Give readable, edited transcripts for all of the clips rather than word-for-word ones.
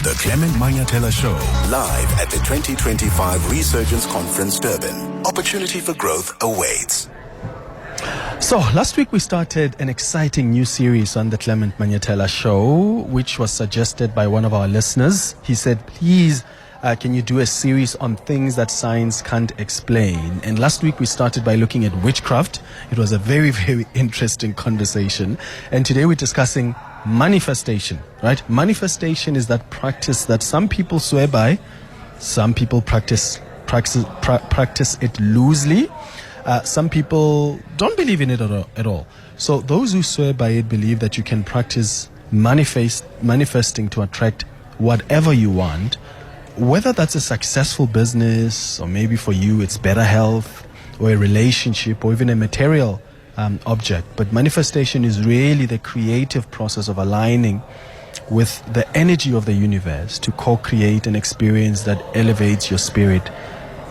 The Clement Manyathela Show, live at the 2025 Resurgence Conference, Durban. Opportunity for growth awaits. So, last week we started an exciting new series on the Clement Manyathela Show, which was suggested by one of our listeners. He said, please, can you do a series on things that science can't explain? And last week we started by looking at witchcraft. It was a very, very interesting conversation. And today we're discussing manifestation, right? Manifestation is that practice that some people swear by, some people practice it loosely. Some people don't believe in it at all. So those who swear by it believe that you can practice manifesting to attract whatever you want, whether that's a successful business, or maybe for you it's better health, or a relationship, or even a material object. But manifestation is really the creative process of aligning with the energy of the universe to co-create an experience that elevates your spirit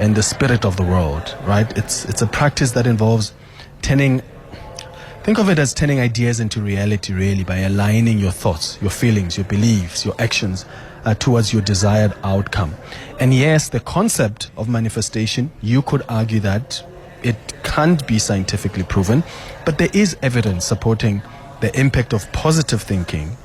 and the spirit of the world, right? It's a practice that involves think of it as turning ideas into reality, really, by aligning your thoughts, your feelings, your beliefs, your actions towards your desired outcome. And yes, the concept of manifestation, you could argue that it can't be scientifically proven, but there is evidence supporting the impact of positive thinking,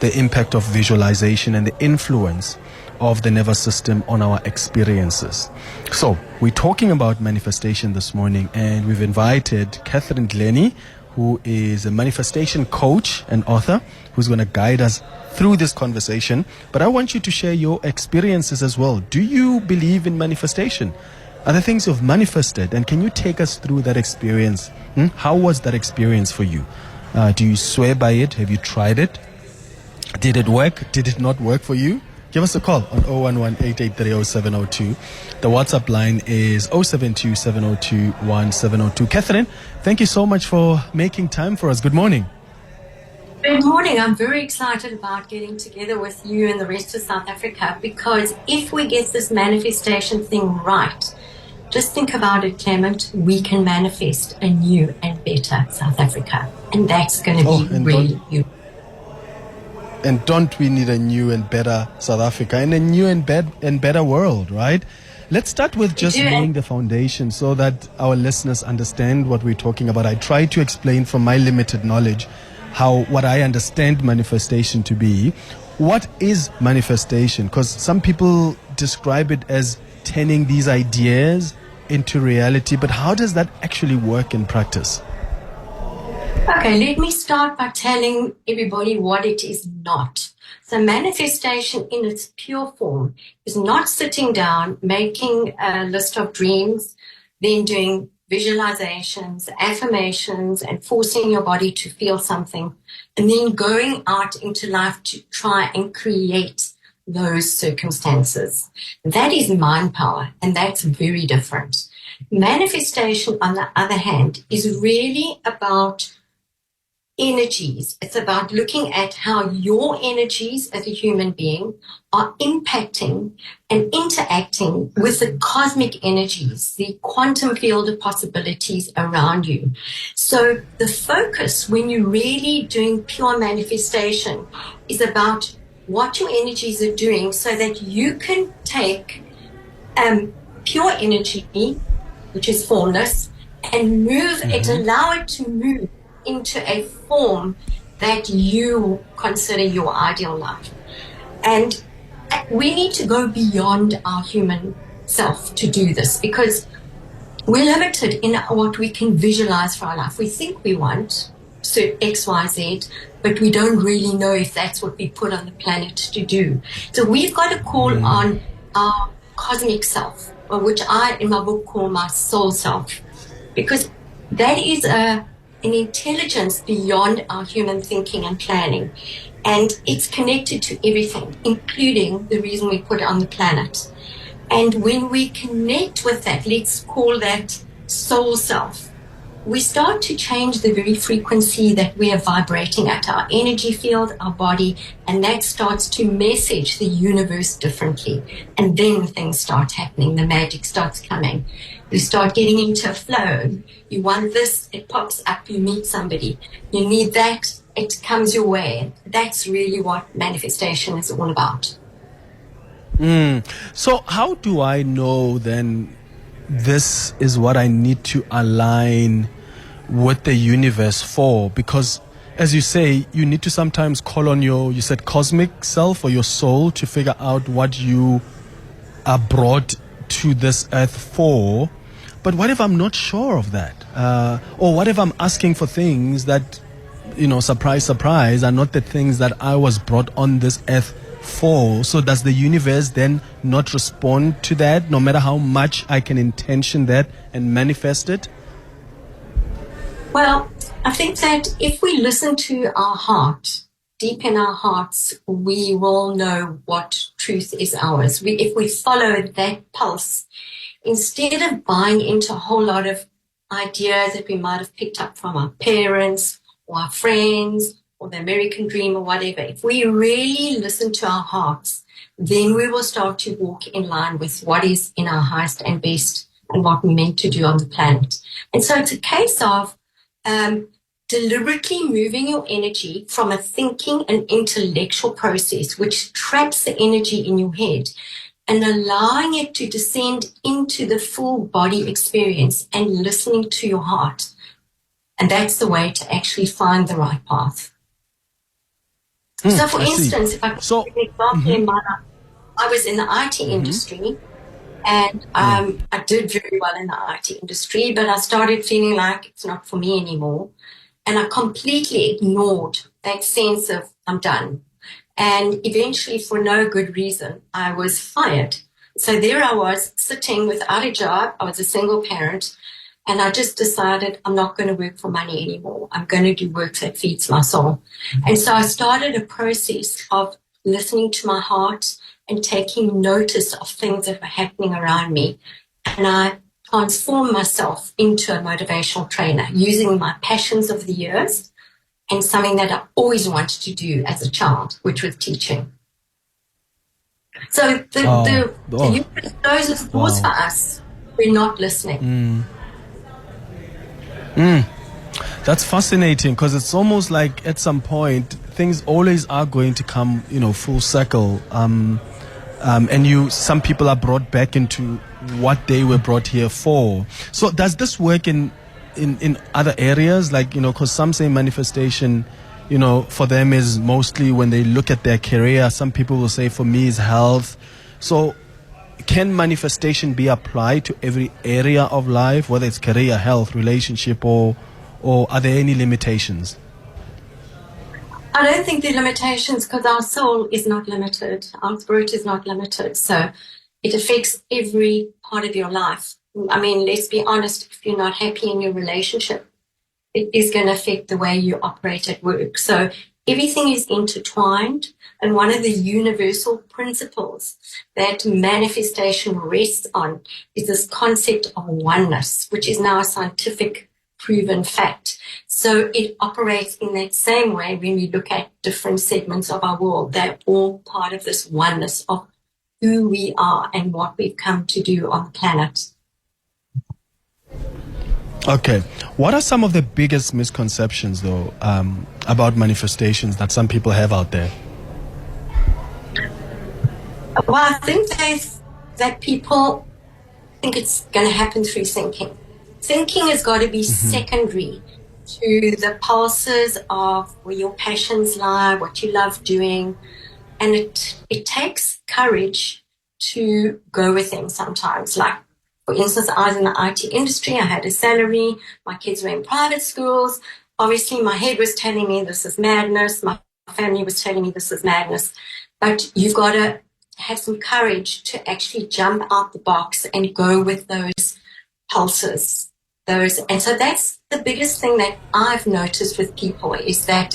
the impact of visualization, and the influence of the nervous system on our experiences. So we're talking about manifestation this morning, and we've invited Catherine Glennie, who is a manifestation coach and author, who's going to guide us through this conversation. But I want you to share your experiences as well. Do you believe in manifestation? Are there things you've manifested? And can you take us through that experience? How was that experience for you? Do you swear by it? Have you tried it? Did it work? Did it not work for you? Give us a call on 011-883-0702. The WhatsApp line is 072-702-1702. Catherine, thank you so much for making time for us. Good morning. Good morning. I'm very excited about getting together with you and the rest of South Africa, because if we get this manifestation thing right, just think about it, Clement, we can manifest a new and better South Africa. And that's going to be really you. And don't we need a new and better South Africa and a new and better world, right? Let's start with just laying the foundation so that our listeners understand what we're talking about. I try to explain from my limited knowledge what I understand manifestation to be. What is manifestation? Because some people describe it as turning these ideas into reality, but how does that actually work in practice? Okay, let me start by telling everybody what it is not. So manifestation in its pure form is not sitting down, making a list of dreams, then doing visualizations, affirmations, and forcing your body to feel something, and then going out into life to try and create those circumstances. That is mind power, and that's very different. Manifestation, on the other hand, is really about energies. It's about looking at how your energies as a human being are impacting and interacting with the cosmic energies, the quantum field of possibilities around you. So the focus when you're really doing pure manifestation is about what your energies are doing so that you can take pure energy, which is formless, and move it, allow it to move into a form that you consider your ideal life. And we need to go beyond our human self to do this, because we're limited in what we can visualize for our life. We think we want X, Y, Z, but we don't really know if that's what we put on the planet to do. So we've got to call on our cosmic self, or which I, in my book, call my soul self, because that is an intelligence beyond our human thinking and planning. And it's connected to everything, including the reason we put it on the planet. And when we connect with that, let's call that soul self, we start to change the very frequency that we are vibrating at, our energy field, our body, and that starts to message the universe differently. And then things start happening, the magic starts coming. You start getting into a flow. You want this, it pops up, you meet somebody. You need that, it comes your way. That's really what manifestation is all about. So how do I know then this is what I need to align with the universe for? Because as you say, you need to sometimes call on you said cosmic self or your soul to figure out what you are brought to this earth for. But what if I'm not sure of that? Or what if I'm asking for things that, surprise, surprise, are not the things that I was brought on this earth for? So does the universe then not respond to that, no matter how much I can intention that and manifest it? Well, I think that if we listen to our heart, deep in our hearts, we will know what truth is ours. If we follow that pulse, instead of buying into a whole lot of ideas that we might have picked up from our parents or our friends or the American dream or whatever, if we really listen to our hearts, then we will start to walk in line with what is in our highest and best and what we're meant to do on the planet. And so it's a case of deliberately moving your energy from a thinking and intellectual process, which traps the energy in your head, and allowing it to descend into the full body experience and listening to your heart. And that's the way to actually find the right path. So, for instance, if I could give an example in my life, I was in the IT industry, and I did very well in the IT industry, but I started feeling like it's not for me anymore. And I completely ignored that sense of I'm done. And eventually, for no good reason, I was fired. So there I was sitting without a job. I was a single parent. And I just decided I'm not going to work for money anymore. I'm going to do work that feeds my soul. And so I started a process of listening to my heart and taking notice of things that were happening around me. And I transformed myself into a motivational trainer using my passions of the years and something that I always wanted to do as a child, which was teaching. So the universe closes doors for us. We're not listening. That's fascinating, because it's almost like at some point things always are going to come, full circle. And some people are brought back into what they were brought here for. So does this work in other areas? Like, because some say manifestation, for them is mostly when they look at their career. Some people will say for me is health. So can manifestation be applied to every area of life, whether it's career, health, relationship, or are there any limitations? I don't think there are limitations, because our soul is not limited. Our spirit is not limited. So it affects every part of your life. I mean, let's be honest, if you're not happy in your relationship, it is going to affect the way you operate at work. So everything is intertwined. And one of the universal principles that manifestation rests on is this concept of oneness, which is now a scientific proven fact. So it operates in that same way when we look at different segments of our world. They're all part of this oneness of who we are and what we've come to do on the planet. Okay. What are some of the biggest misconceptions, though, about manifestations that some people have out there? Well, I think that people think it's going to happen through thinking. Thinking has got to be secondary to the pulses of where your passions lie, what you love doing. And it takes courage to go with things sometimes. Like, for instance, I was in the IT industry. I had a salary. My kids were in private schools. Obviously, my head was telling me this is madness. My family was telling me this is madness. But you've got to have some courage to actually jump out the box and go with those pulses. And so that's the biggest thing that I've noticed with people, is that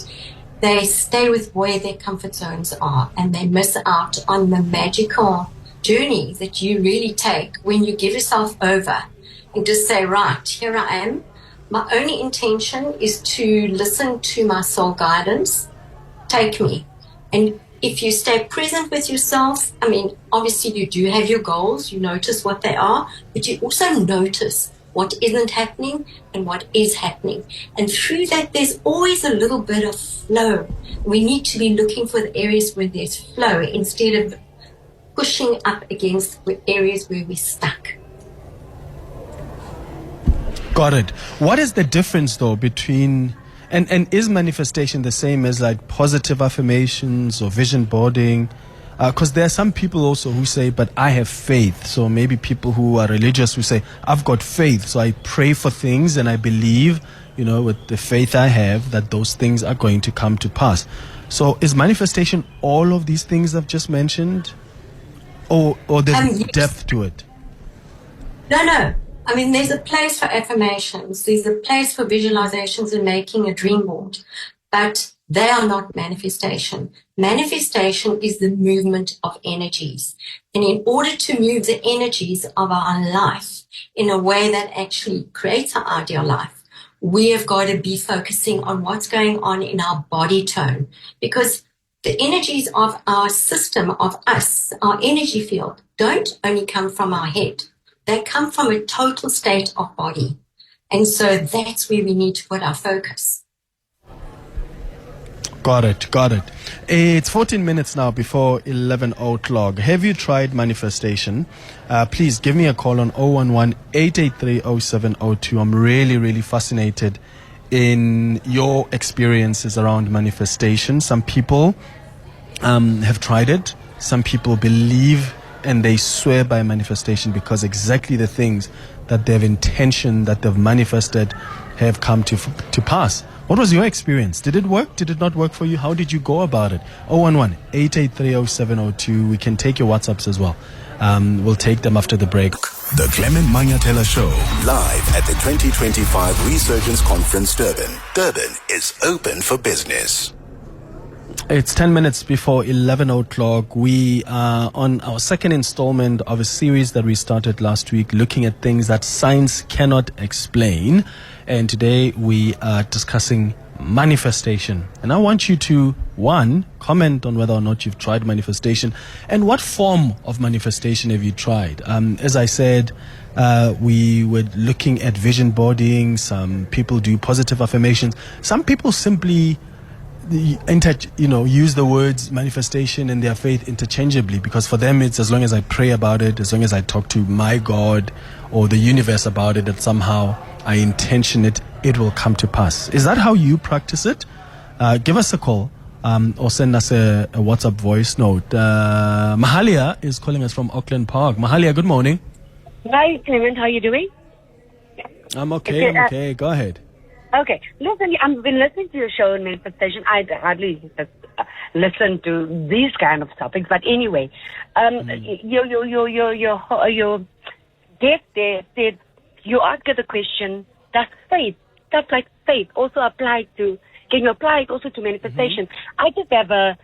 they stay with where their comfort zones are and they miss out on the magical journey that you really take when you give yourself over and just say, right, here I am. My only intention is to listen to my soul guidance. Take me. And if you stay present with yourself, I mean, obviously you do have your goals, you notice what they are, but you also notice what isn't happening and what is happening. And through that, there's always a little bit of flow. We need to be looking for the areas where there's flow instead of pushing up against areas where we're stuck. Got it. What is the difference though between and is manifestation the same as like positive affirmations or vision boarding? Because there are some people also who say, but I have faith. So maybe people who are religious who say, I've got faith. So I pray for things and I believe, with the faith I have, that those things are going to come to pass. So is manifestation all of these things I've just mentioned? Or there's Yes. depth to it? No. I mean, there's a place for affirmations. There's a place for visualizations and making a dream board. But they are not manifestation. Manifestation is the movement of energies. And in order to move the energies of our life in a way that actually creates our ideal life, we have got to be focusing on what's going on in our body tone. Because the energies of our system, of us, our energy field, don't only come from our head. They come from a total state of body. And so that's where we need to put our focus. Got it. It's 14 minutes now before 11 o'clock. Have you tried manifestation? Please give me a call on 011-883-0702. I'm really, really fascinated in your experiences around manifestation. Some people have tried it. Some people believe and they swear by manifestation because exactly the things that they've intentioned, that they've manifested, have come to pass. What was your experience? Did it work? Did it not work for you? How did you go about it? 011-883-0702. We can take your WhatsApps as well. We'll take them after the break. The Clement Manyathela Show, live at the 2025 Resurgence Conference Durban. Durban is open for business. It's 10 minutes before 11 o'clock. We are on our second installment of a series that we started last week, looking at things that science cannot explain. And today we are discussing manifestation. And I want you to, one, comment on whether or not you've tried manifestation and what form of manifestation have you tried. As I said, we were looking at vision boarding. Some people do positive affirmations. Some people simply use the words manifestation and their faith interchangeably, because for them it's as long as I pray about it, as long as I talk to my God or the universe about it, that somehow I intention it, it will come to pass. Is that how you practice it? Give us a call or send us a WhatsApp voice note. Mahalia is calling us from Auckland Park. Mahalia, good morning. Hi, Clement. How are you doing? I'm okay. Go ahead. Okay. Listen, I've been listening to your show on manifestation. I hardly listen to these kind of topics, but anyway, your guest there said, you asked the question, does faith, stuff like faith, also apply to? Can you apply it also to manifestation? I just have a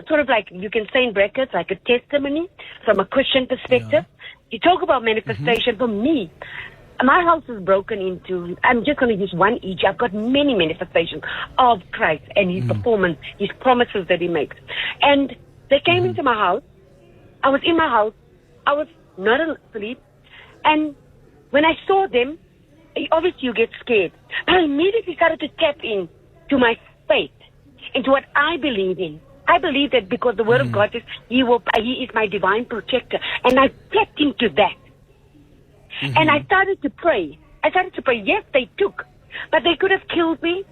sort of like, you can say in brackets, like a testimony from a Christian perspective. You talk about manifestation. For me, my house is broken into, I'm just going to use one each. I've got many manifestations of Christ and His performance, His promises that He makes. And they came into my house. I was in my house. I was not asleep. And when I saw them, obviously you get scared. But I immediately started to tap into my faith, into what I believe in. I believe that because the Word of God says He is my divine protector. And I tapped into that. And I started to pray. Yes, they took. But they could have killed me.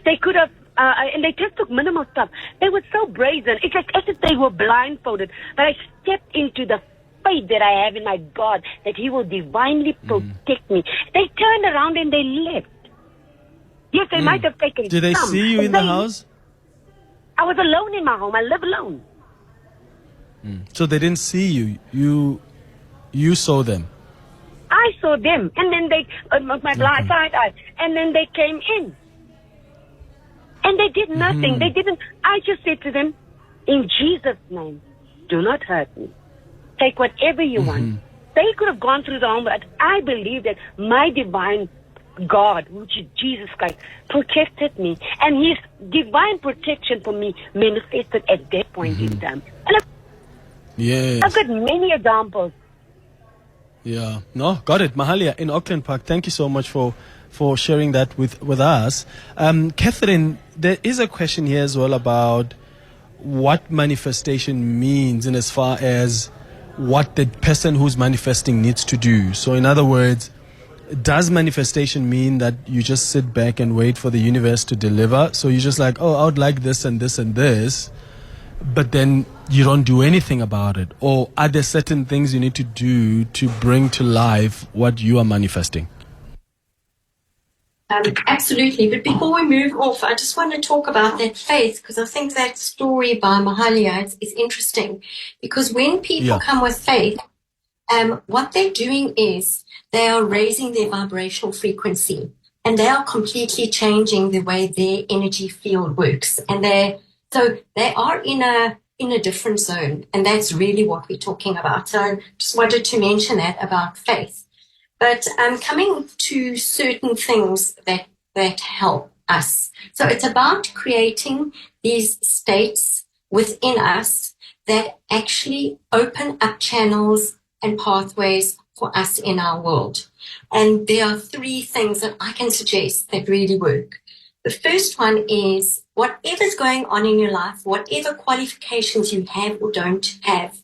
They could have, and they just took minimal stuff. They were so brazen. It's like as if they were blindfolded. But I stepped into the faith that I have in my God, that He will divinely protect me. They turned around and they left. Yes, they might have taken Did they some. see you in the house? I was alone in my home. I live alone. So they didn't see you. You saw them. I saw them, and then they, my side eye, and then they came in. And they did nothing. They didn't, I just said to them, in Jesus' name, do not hurt me. Take whatever you want. They could have gone through the home, but I believe that my divine God, which is Jesus Christ, protected me. And His divine protection for me manifested at that point in time. And I've got many examples. Yeah. No, got it. Mahalia in Auckland Park, thank you so much for sharing that with us. Catherine, there is a question here as well about what manifestation means in as far as what the person who's manifesting needs to do. So in other words, does manifestation mean that you just sit back and wait for the universe to deliver? So you're just like, oh, I would like this and this and this, but then you don't do anything about it? Or are there certain things you need to do to bring to life what you are manifesting? Absolutely. But before we move off, I just want to talk about that faith, because I think that story by Mahalia is interesting. Because when people come with faith, what they're doing is they are raising their vibrational frequency, and they are completely changing the way their energy field works. And they are in a different zone, and that's really what we're talking about. So I just wanted to mention that about faith. But coming to certain things that help us. So it's about creating these states within us that actually open up channels and pathways for us in our world. And there are 3 things that I can suggest that really work. The first one is whatever's going on in your life, whatever qualifications you have or don't have,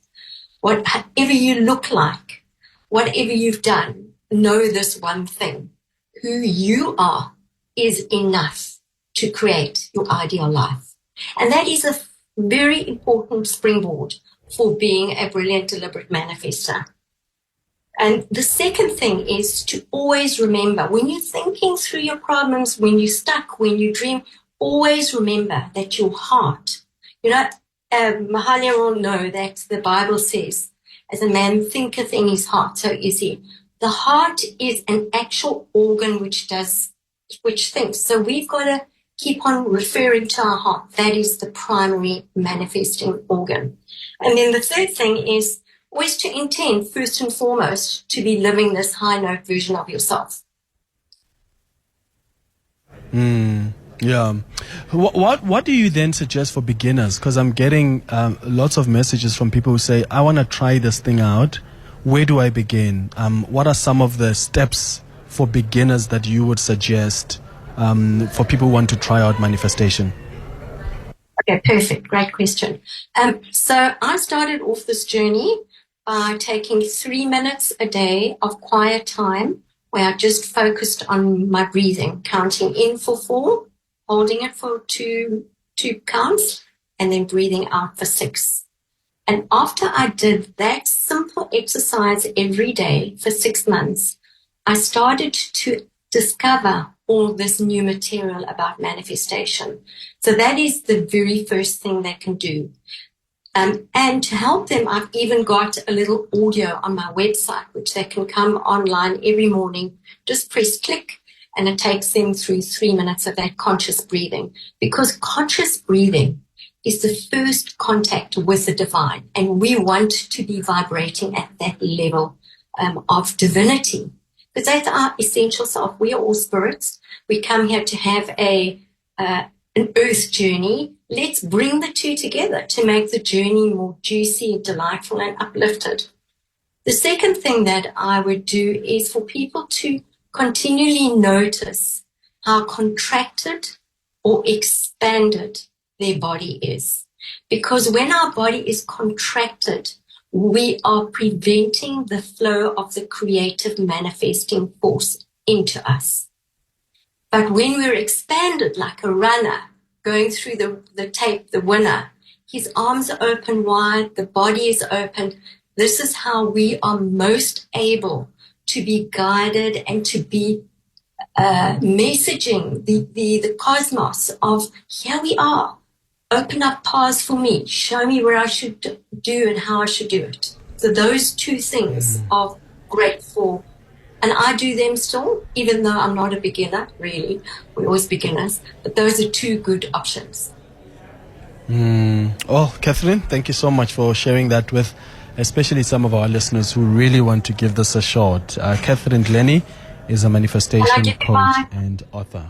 whatever you look like, whatever you've done, know this one thing: who you are is enough to create your ideal life. And that is a very important springboard for being a brilliant, deliberate manifester. And the second thing is to always remember, when you're thinking through your problems, when you're stuck, when you dream, always remember that your heart, Mahalia will know that the Bible says, as a man thinketh in his heart, so is he. The heart is an actual organ which thinks. So we've got to keep on referring to our heart. That is the primary manifesting organ. And then the third thing is always to intend, first and foremost, to be living this high note version of yourself. Yeah. What do you then suggest for beginners? Because I'm getting lots of messages from people who say, I want to try this thing out. Where do I begin? What are some of the steps for beginners that you would suggest for people who want to try out manifestation? Okay, perfect. Great question. So I started off this journey by taking 3 minutes a day of quiet time where I just focused on my breathing, counting in for 4, holding it for two counts, and then breathing out for 6. And after I did that simple exercise every day for 6 months, I started to discover all this new material about manifestation. So that is the very first thing they can do. And to help them, I've even got a little audio on my website, which they can come online every morning, just press click, and it takes them through 3 minutes of that conscious breathing. Because conscious breathing is the first contact with the divine, and we want to be vibrating at that level of divinity, because that's our essential self. We are all spirits. We come here to have an earth journey. Let's bring the two together to make the journey more juicy, delightful, and uplifted. The second thing that I would do is for people to continually notice how contracted or expanded their body is. Because when our body is contracted, we are preventing the flow of the creative manifesting force into us. But when we're expanded like a runner going through the tape, the winner, his arms are open wide, the body is open. This is how we are most able to be guided and to be messaging the cosmos of, here we are. Open up paths for me. Show me where I should do and how I should do it. So those 2 things are great for, and I do them still, even though I'm not a beginner, really. We're always beginners. But those are 2 good options. Well, Catherine, thank you so much for sharing that with especially some of our listeners who really want to give this a shot. Catherine Glennie is a manifestation coach and author.